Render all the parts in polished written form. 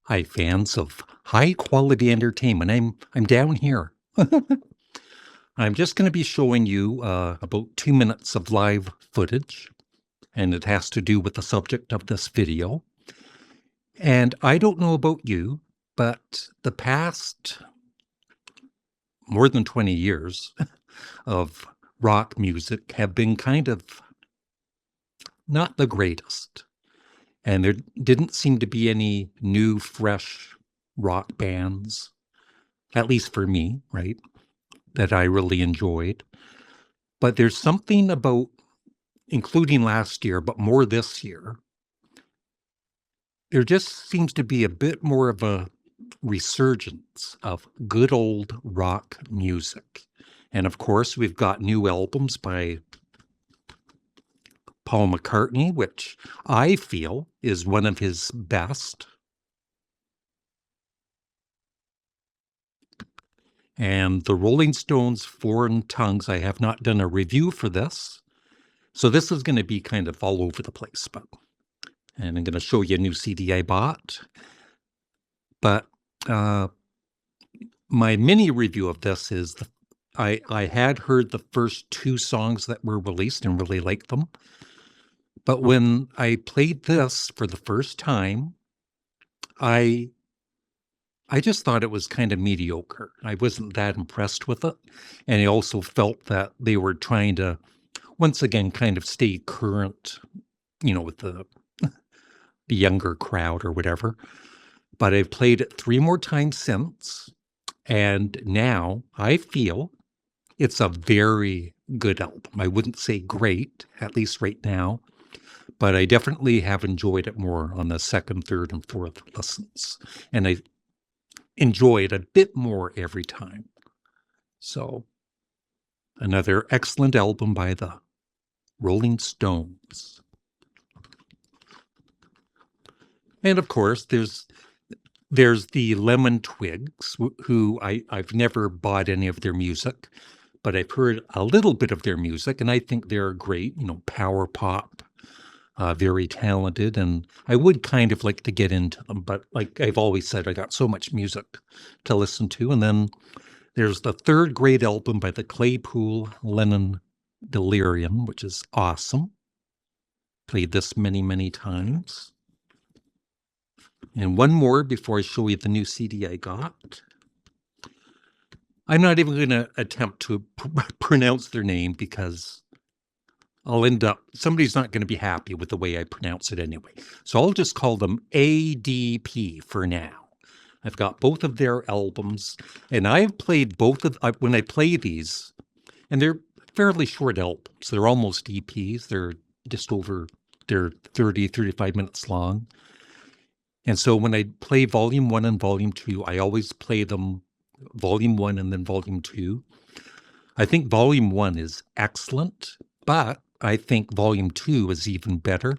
Hi, fans of high quality entertainment. I'm down here. I'm just going to be showing you about 2 minutes of live footage, and it has to do with the subject of this video. And I don't know about you, but the past more than 20 years of rock music have been kind of not the greatest. And there didn't seem to be any new, fresh rock bands, at least for me, right, that I really enjoyed. But there's something about, including last year, but more this year, there just seems to be a bit more of a resurgence of good old rock music. And of course, we've got new albums by Paul McCartney, which I feel is one of his best. And the Rolling Stones' Foreign Tongues, I have not done a review for this. So this is going to be kind of all over the place. And I'm going to show you a new CD I bought. But my mini review of this is I had heard the first two songs that were released and really liked them. But when I played this for the first time, I just thought it was kind of mediocre. I wasn't that impressed with it. And I also felt that they were trying to, once again, kind of stay current, with the younger crowd or whatever. But I've played it 3 more times since. And now I feel it's a very good album. I wouldn't say great, at least right now, but I definitely have enjoyed it more on the second, third, and fourth listens. And I enjoy it a bit more every time. So, another excellent album by the Rolling Stones. And of course, there's the Lemon Twigs, who I've never bought any of their music, but I've heard a little bit of their music, and I think they're great, power pop, very talented, and I would kind of like to get into them, but like I've always said, I got so much music to listen to. And then there's the third great album by the Claypool Lennon Delirium, which is awesome. Played this many, many times. And one more before I show you the new CD I got. I'm not even going to attempt to pronounce their name because somebody's not going to be happy with the way I pronounce it anyway. So I'll just call them ADP for now. I've got both of their albums, and I've played when I play these, and they're fairly short albums. They're almost EPs. They're 30, 35 minutes long. And so when I play Volume 1 and Volume 2, I always play them Volume 1 and then Volume 2. I think Volume 1 is excellent, but I think Volume 2 is even better.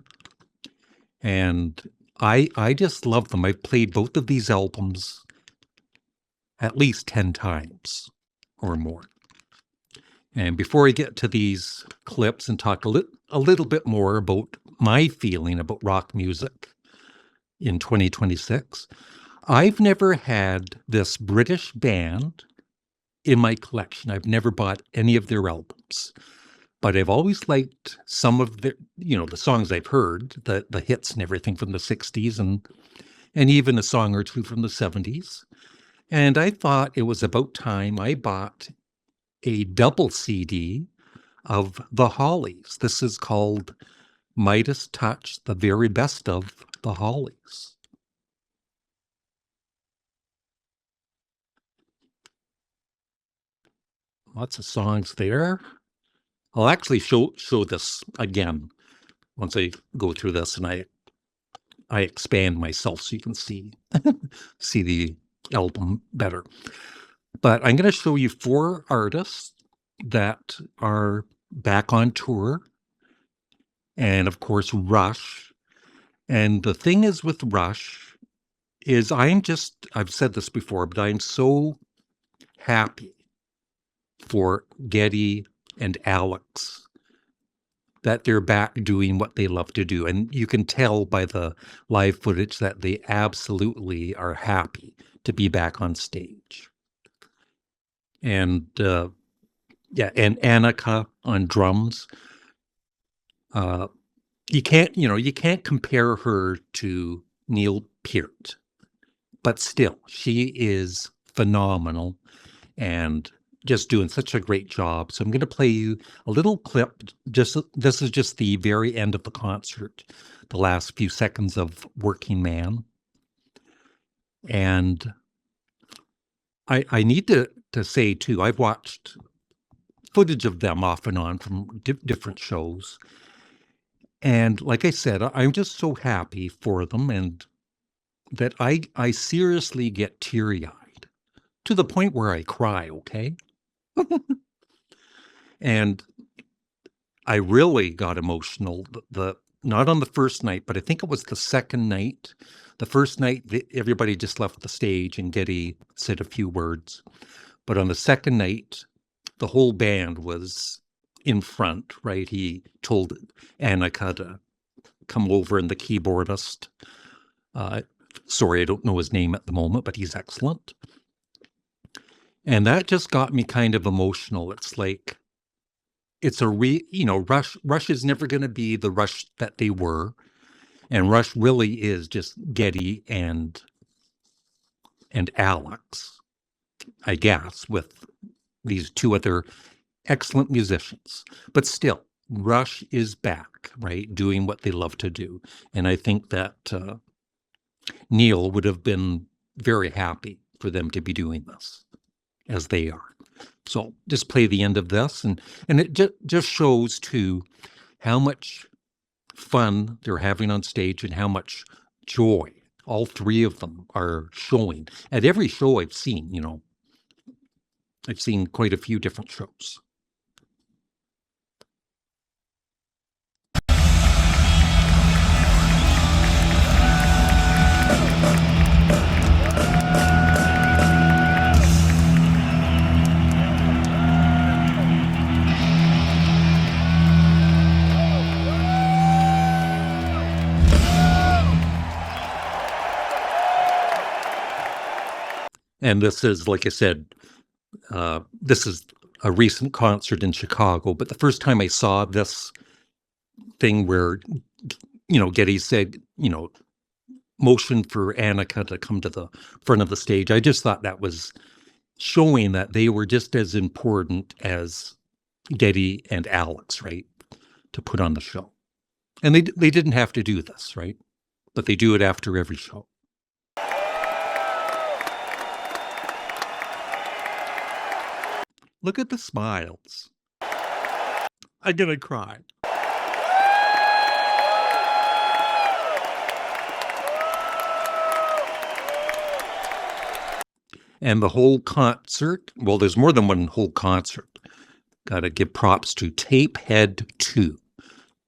And I just love them. I've played both of these albums at least 10 times or more. And before I get to these clips and talk a little bit more about my feeling about rock music in 2026, I've never had this British band in my collection. I've never bought any of their albums, but I've always liked some of their, the songs I've heard, the hits and everything from the 60s and even a song or two from the 70s. And I thought it was about time I bought a double CD of the Hollies. This is called Midas Touch, the very best of the Hollies. Lots of songs there. I'll actually show this again once I go through this and I expand myself so you can see the album better. But I'm going to show you 4 artists that are back on tour. And of course, Rush. And the thing is with Rush is I've said this before, but I'm so happy for Geddy and Alex that they're back doing what they love to do. And you can tell by the live footage that they absolutely are happy to be back on stage. And and Annika on drums. You can't compare her to Neil Peart, but still, she is phenomenal and just doing such a great job. So I'm going to play you a little clip. This is just the very end of the concert, the last few seconds of Working Man. And I need to say, too, I've watched footage of them off and on from different shows. And like I said, I'm just so happy for them, and that I seriously get teary-eyed to the point where I cry, okay? And I really got emotional, not on the first night, but I think it was the second night. The first night, everybody just left the stage and Geddy said a few words. But on the second night, the whole band was in front, right? He told Annika to come over, and the keyboardist, sorry, I don't know his name at the moment, but he's excellent. And that just got me kind of emotional. It's like, it's Rush is never going to be the Rush that they were. And Rush really is just Geddy and Alex, I guess, with these two other excellent musicians. But still, Rush is back, right, doing what they love to do. And I think that Neil would have been very happy for them to be doing this, as they are. So just play the end of this, and it just shows, too, how much fun they're having on stage and how much joy all three of them are showing. At every show I've seen, I've seen quite a few different shows. And this is, like I said, this is a recent concert in Chicago. But the first time I saw this thing where, Geddy said, motion for Annika to come to the front of the stage, I just thought that was showing that they were just as important as Geddy and Alex, right, to put on the show. And they didn't have to do this, right? But they do it after every show. Look at the smiles. I'm gonna cry. And the whole concert, well, there's more than one whole concert. Got to give props to Tapehead 2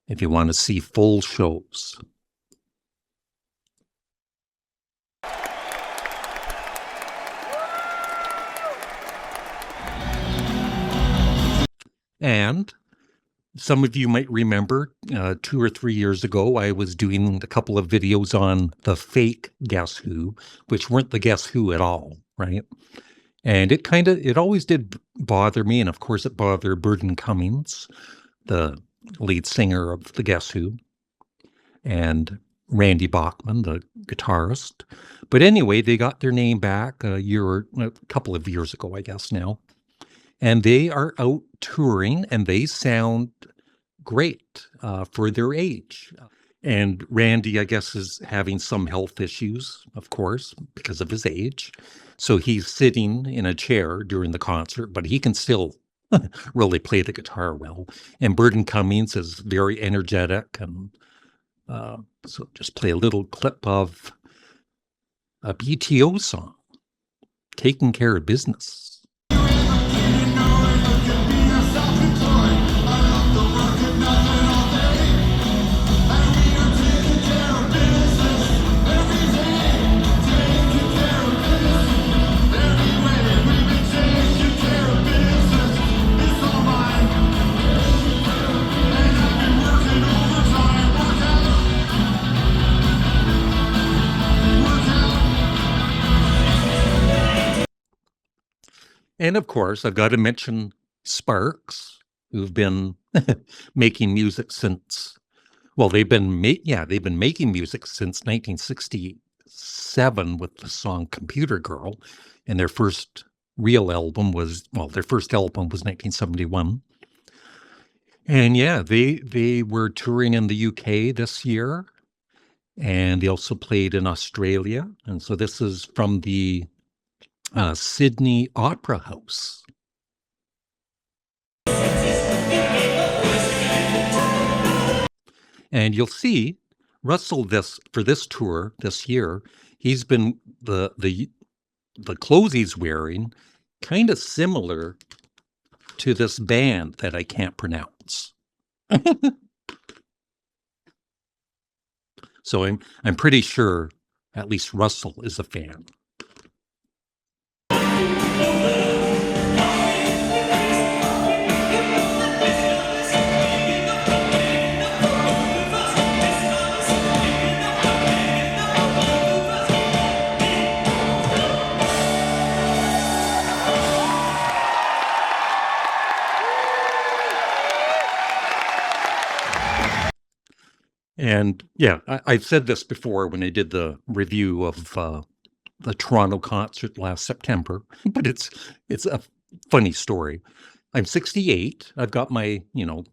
if you want to see full shows. And some of you might remember 2 or 3 years ago, I was doing a couple of videos on the fake Guess Who, which weren't the Guess Who at all, right? And it always did bother me. And of course, it bothered Burton Cummings, the lead singer of the Guess Who, and Randy Bachman, the guitarist. But anyway, they got their name back a couple of years ago, I guess now. And they are out touring, and they sound great for their age. And Randy, I guess, is having some health issues, of course, because of his age. So he's sitting in a chair during the concert, but he can still really play the guitar well. And Burton Cummings is very energetic. And so just play a little clip of a BTO song, Taking Care of Business. And of course, I've got to mention Sparks, who've been making music since, well, they've been making music since 1967 with the song Computer Girl. And their first album was 1971. And yeah, they were touring in the UK this year, and they also played in Australia. And so this is from the Sydney Opera House. And you'll see Russell for this tour this year, he's been the clothes he's wearing kind of similar to this band that I can't pronounce. So I'm pretty sure at least Russell is a fan. And yeah, I've said this before when I did the review of the Toronto concert last September, but it's a funny story. I'm 68. I've got my,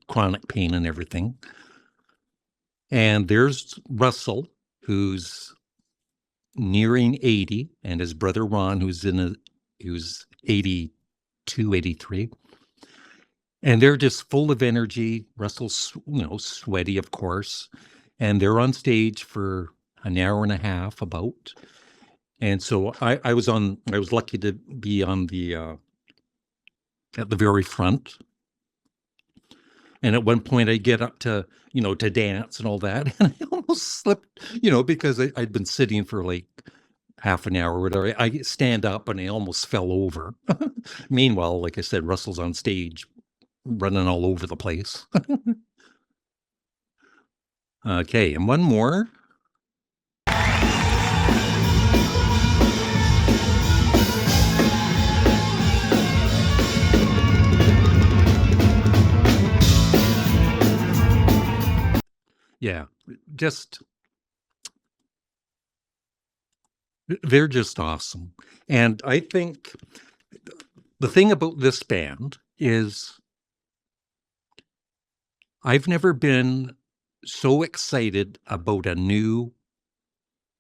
chronic pain and everything. And there's Russell, who's nearing 80, and his brother Ron, who's 82, 83. And they're just full of energy. Russell's, sweaty, of course. And they're on stage for an hour and a half about. And so I was lucky to be on at the very front. And at one point I get up to dance and all that. And I almost slipped, because I'd been sitting for like half an hour or whatever. I stand up and I almost fell over. Meanwhile, like I said, Russell's on stage running all over the place. Okay, and one more. Yeah, they're just awesome. And I think the thing about this band is I've never been so excited about a new,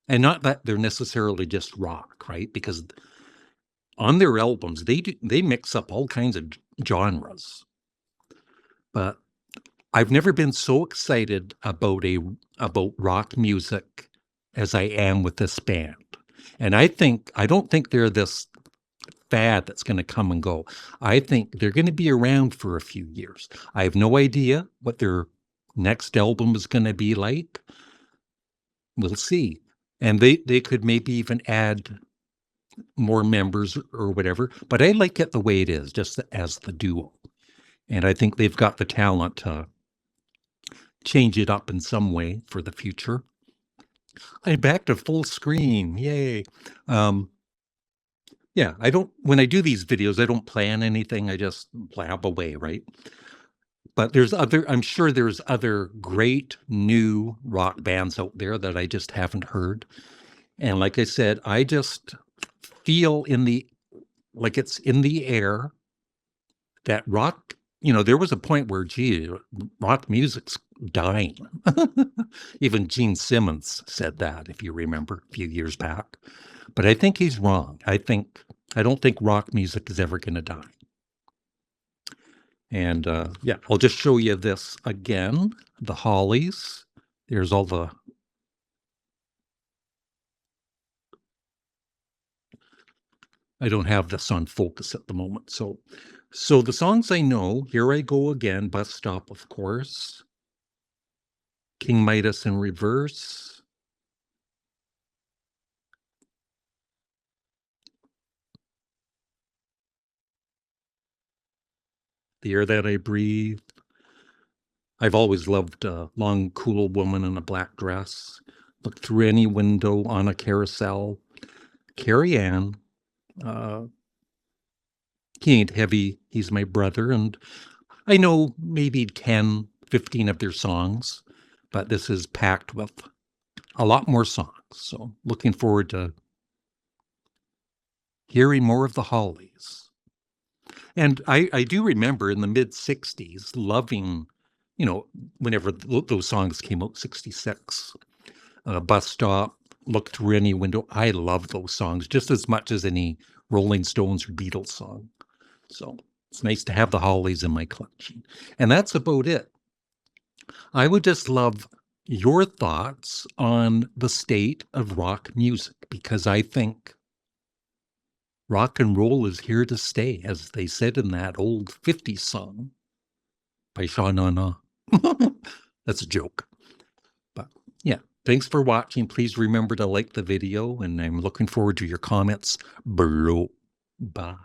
and not that they're necessarily just rock, right? Because on their albums, they mix up all kinds of genres. But I've never been so excited about rock music as I am with this band. And I don't think they're this fad that's going to come and go. I think they're going to be around for a few years. I have no idea what their next album is going to be like. We'll see. And they could maybe even add more members or whatever. But I like it the way it is, just as the duo. And I think they've got the talent to change it up in some way for the future. I'm back to full screen. Yay. Yeah, when I do these videos, I don't plan anything. I just blab away, right? But I'm sure there's other great new rock bands out there that I just haven't heard. And like I said, I just feel like it's in the air that rock, there was a point where, rock music's dying. Even Gene Simmons said that, if you remember, a few years back. But I think he's wrong. I don't think rock music is ever going to die. And yeah, I'll just show you this again. The Hollies. There's all the... I don't have this on focus at the moment. So the songs I know, Here I Go Again, Bus Stop, of course. King Midas in Reverse. The Air That I Breathe. I've always loved Long Cool Woman in a Black Dress. Look Through Any Window on a Carousel. Carrie Ann. he ain't heavy. He's my brother. And I know maybe 10, 15 of their songs, but this is packed with a lot more songs. So looking forward to hearing more of the Hollies. And I do remember in the mid-'60s loving, whenever those songs came out, 66, Bus Stop, Look Through Any Window. I love those songs just as much as any Rolling Stones or Beatles song. So it's nice to have the Hollies in my collection. And that's about it. I would just love your thoughts on the state of rock music, because I think rock and roll is here to stay, as they said in that old 50s song by Sha Na Na. That's a joke. But yeah, thanks for watching. Please remember to like the video, and I'm looking forward to your comments below. Bye.